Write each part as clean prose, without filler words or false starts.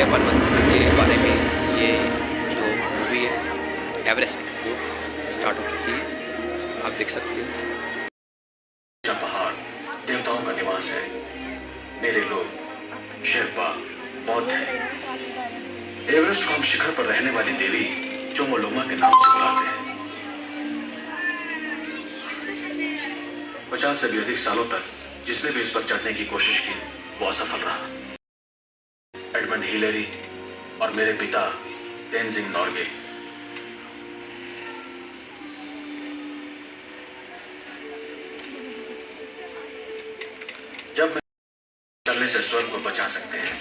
बड़े पर्वत के बारे में ये जो मूवी है एवरेस्ट वो स्टार्ट हो चुकी है, आप देख सकते हो। पहाड़ देवताओं का निवास है। मेरे लोग शेरपा बौद्ध हैं। एवरेस्ट को हम शिखर पर रहने वाली देवी चोमोलोमा के नाम से बुलाते हैं। 50 से भी अधिक सालों तक जिसने भी इस पर चढ़ने की कोशिश की वो असफल रहा। एडमंड हिलेरी और मेरे पिता तेनजिंग नॉर्गे। जब मैं चलने से स्वयं को बचा सकते हैं।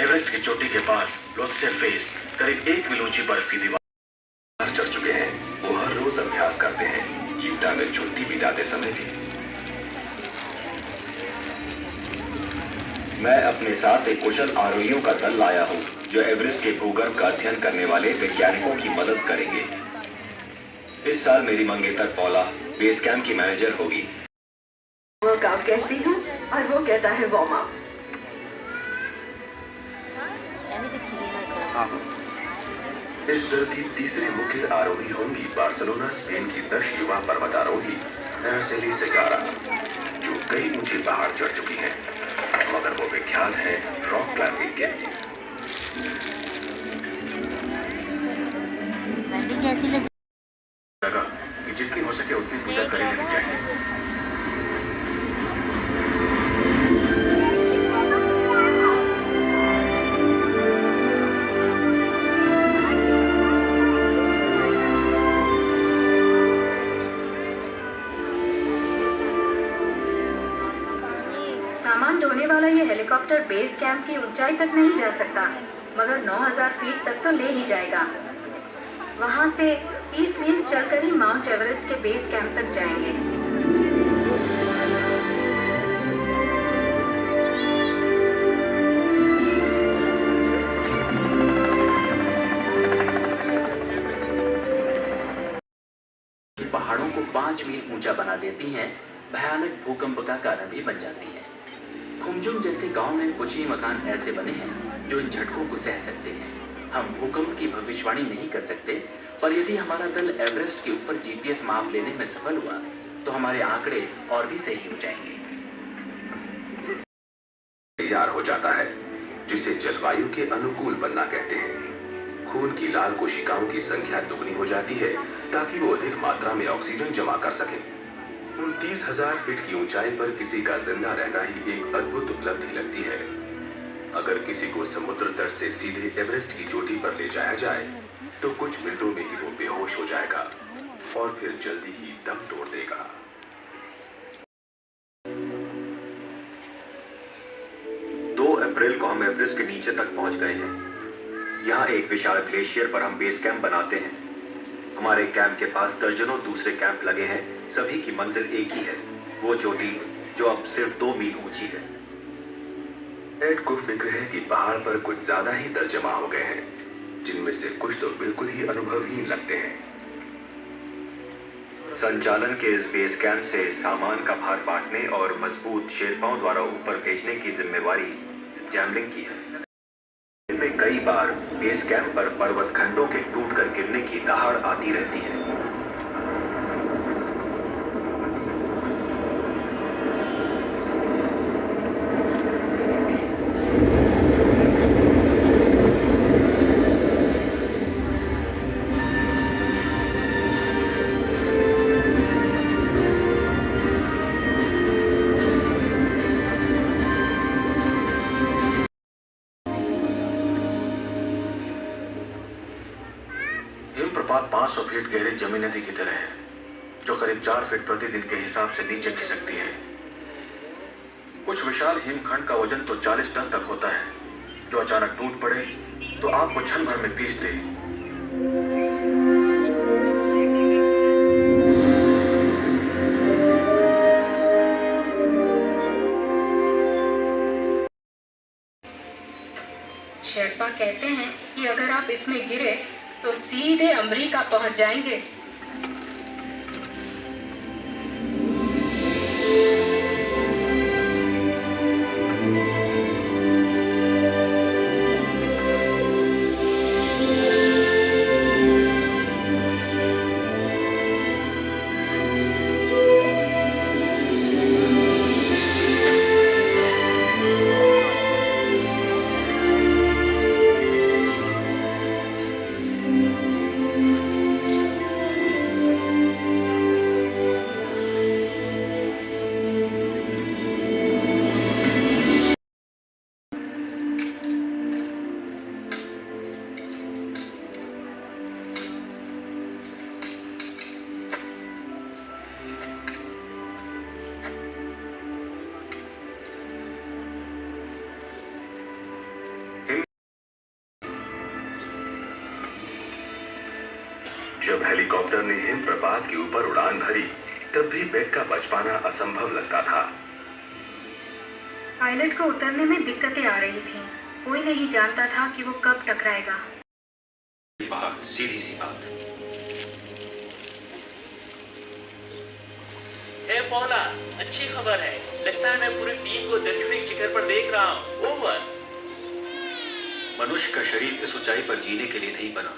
एवरेस्ट की चोटी के पास लोत्से फेस करीब 1 मील ऊंची बर्फ की दीवार चढ़ चुके हैं। वो हर रोज अभ्यास करते हैं, यूटा में छुट्टी बिताते समय भी। मैं अपने साथ एक कुशल आरोहियों का दल लाया हूँ जो एवरेस्ट के भूगर्भ का अध्ययन करने वाले वैज्ञानिकों की मदद करेंगे। इस साल मेरी मंगेतर पौला बेस कैंप की मैनेजर होगी। वर्कआउट कहती हूँ और वो कहता है वार्म अप। इस दल की तीसरी मुख्य आरोही होंगी बार्सिलोना स्पेन की 10 युवा पर्वतारोही एरासेली सेगारा, जो कई ऊंचे पहाड़ चढ़ चुकी हैं, मगर वो विख्यात है रॉक क्लाइंबिंग के। कैसी लगी लगा कि जितनी हो सके उतनी पूजा कर लेनी चाहिए। सामान ढोने वाला ये हेलीकॉप्टर बेस कैंप की ऊंचाई तक नहीं जा सकता, मगर 9000 फीट तक तो ले ही जाएगा। वहां से 30 मील चलकर ही माउंट एवरेस्ट के बेस कैंप तक जाएंगे। पहाड़ों को 5 मील ऊंचा बना देती हैं, भयानक भूकंप का कारण भी बन जाती हैं। खुमजुम जैसे गांव में कुछ ही मकान ऐसे बने हैं जो इन झटकों को सह सकते हैं। हम भूकंप की भविष्यवाणी नहीं कर सकते, पर यदि हमारा दल एवरेस्ट के ऊपर जीपीएस माप लेने में सफल हुआ तो हमारे आंकड़े और भी सही हो जाएंगे। तैयार हो जाता है, जिसे जलवायु के अनुकूल बनना कहते हैं। खून की लाल कोशिकाओं की संख्या दुगनी हो जाती है ताकि वो अधिक मात्रा में ऑक्सीजन जमा कर सके। 29,000 फीट की ऊंचाई पर किसी का जिंदा रहना ही एक अद्भुत उपलब्धि लगती है। अगर किसी को समुद्र तट से सीधे एवरेस्ट की चोटी पर ले जाया जाए तो कुछ मिनटों में ही वो बेहोश हो जाएगा और फिर जल्दी ही दम तोड़ देगा। 2 अप्रैल को हम एवरेस्ट के नीचे तक पहुंच गए हैं। यहाँ एक विशाल ग्लेशियर पर हम बेस कैंप बनाते हैं। हमारे कैंप के पास दर्जनों दूसरे कैंप लगे हैं, सभी की मंजिल एक ही है, वो चोटी जो अब सिर्फ 2 मील ऊंची है। एड को फिक्र है कि पहाड़ पर कुछ ज्यादा ही दल जमा हो गए हैं, जिनमें से कुछ तो बिल्कुल ही अनुभवहीन लगते हैं। संचालन के इस बेस कैंप से सामान का भार बांटने और मजबूत शेरपाओं द्वारा ऊपर भेजने की जिम्मेवारी जैमलिंग की है। इनमें कई बार बेस कैंप पर पर्वत खंडों के टूटकर गिरने की दहाड़ आती रहती है। हिमप्रपात 500 फीट गहरी जमीन नदी की तरह है, जो करीब 4 फीट प्रतिदिन के हिसाब से नीचे खिसकती है। कुछ विशाल हिमखंड का वजन तो 40 टन तक होता है, जो अचानक टूट पड़े तो आपको क्षण भर में पीस दे। कहते हैं कि अगर आप इसमें गिरे तो सीधे अमेरिका पहुंच जाएंगे। जब हेलीकॉप्टर ने हिमप्रपात के ऊपर उड़ान भरी, तब भी बेक का बच पाना असंभव लगता था। पायलट को उतरने में दिक्कतें आ रही थीं। कोई नहीं जानता था कि वो कब टकराएगा। सीधी सी बात। हे पौला, अच्छी खबर है। लगता है मैं पूरी टीम को दक्षिणी शिखर पर देख रहा हूँ। ओवर। मनुष्य का शरीर इस ऊंचाई पर जीने के लिए नहीं बना।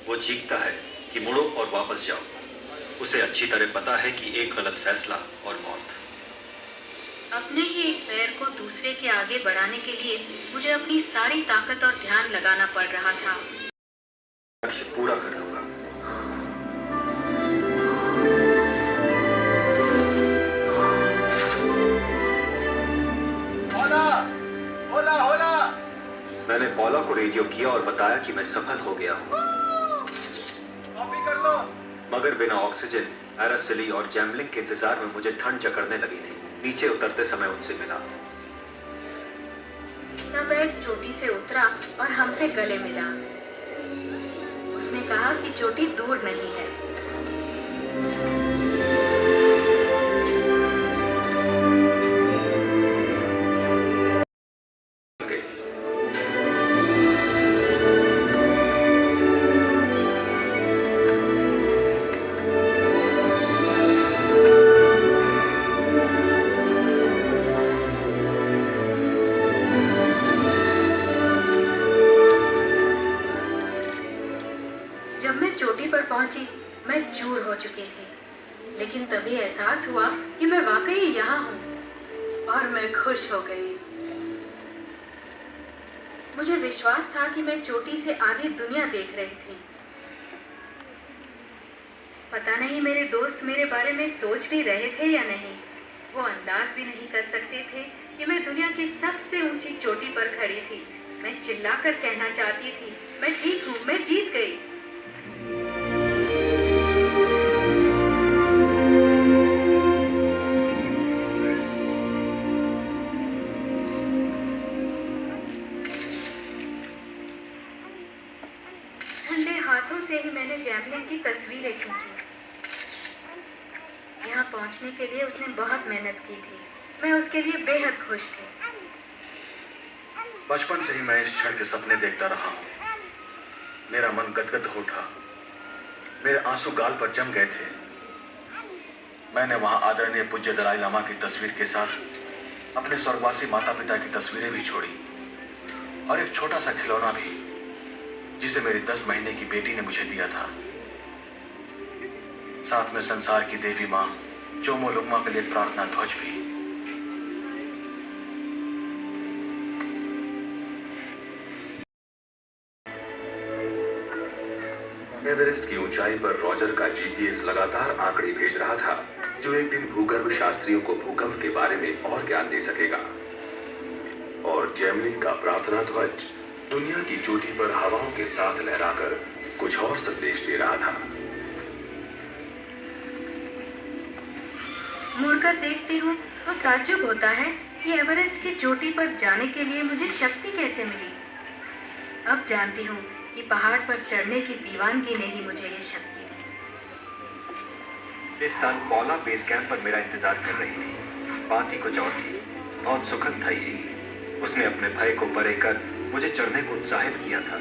वो चीखता है कि मुड़ो और वापस जाओ। उसे अच्छी तरह पता है कि एक गलत फैसला और मौत। अपने ही एक पैर को दूसरे के आगे बढ़ाने के लिए मुझे अपनी सारी ताकत और ध्यान लगाना पड़ रहा था। लक्ष्य पूरा कर लूंगा। होला। मैंने पौला को रेडियो किया और बताया कि मैं सफल हो गया हूँ। कॉपी कर लो। मगर बिना ऑक्सीजन, एरासिली और जैमलिंग के इंतजार में मुझे ठंड जकड़ने लगी थी। नीचे उतरते समय उनसे मिला। तब एक चोटी से उतरा और हमसे गले मिला। उसने कहा कि चोटी दूर नहीं है। जब मैं चोटी पर पहुंची, मैं चूर हो चुकी थी। लेकिन तभी एहसास हुआ कि मैं वाकई यहाँ हूँ और मैं खुश हो गई। मुझे विश्वास था कि मैं चोटी से आधी दुनिया देख रही थी। पता नहीं मेरे दोस्त मेरे बारे में सोच भी रहे थे या नहीं। वो अंदाज भी नहीं कर सकते थे कि मैं दुनिया की सबसे ऊंची चोटी पर खड़ी थी। मैं चिल्लाकर कहना चाहती थी, मैं ठीक हूँ, मैं जीत गई। ठंडे हाथों से ही मैंने जैमलिन की तस्वीरें खींची। यहाँ पहुँचने के लिए उसने बहुत मेहनत की थी। मैं उसके लिए बेहद खुश थी। बचपन से ही मैं इस क्षण के सपने देखता रहा हूँ। मेरा मन गदगद हो उठा। मेरे आंसू गाल पर जम गए थे। मैंने वहां आदरणीय पूज्य दलाई लामा की तस्वीर के साथ अपने स्वर्गवासी माता पिता की तस्वीरें भी छोड़ी और एक छोटा सा खिलौना भी, जिसे मेरी 10 महीने की बेटी ने मुझे दिया था। साथ में संसार की देवी मां चोमोलुंगमा के लिए प्रार्थना ध्वज भी। एवरेस्ट की ऊंचाई पर रॉजर का जीपीएस लगातार आंकड़े भेज रहा था, जो एक दिन भूगर्भ शास्त्रियों को भूकंप के बारे में और ज्ञान दे सकेगा। और जैमलिन का प्रार्थना ध्वज दुनिया की चोटी पर हवाओं के साथ लहराकर कुछ और संदेश दे रहा था। मुड़कर देखती हूँ तो ताज्जुब होता है कि एवरेस्ट की चोटी पर जाने के लिए मुझे शक्ति कैसे मिली। अब जानती हूँ कि पहाड़ पर चढ़ने की दीवानगी ने ही मुझे ये शक्ति दी। इस साल पौला बेस कैंप पर मेरा इंतजार कर रही थी। बात ही कुछ और थी। बहुत सुखद था ये। उसने अपने भय को परे कर मुझे चढ़ने को उत्साहित किया था।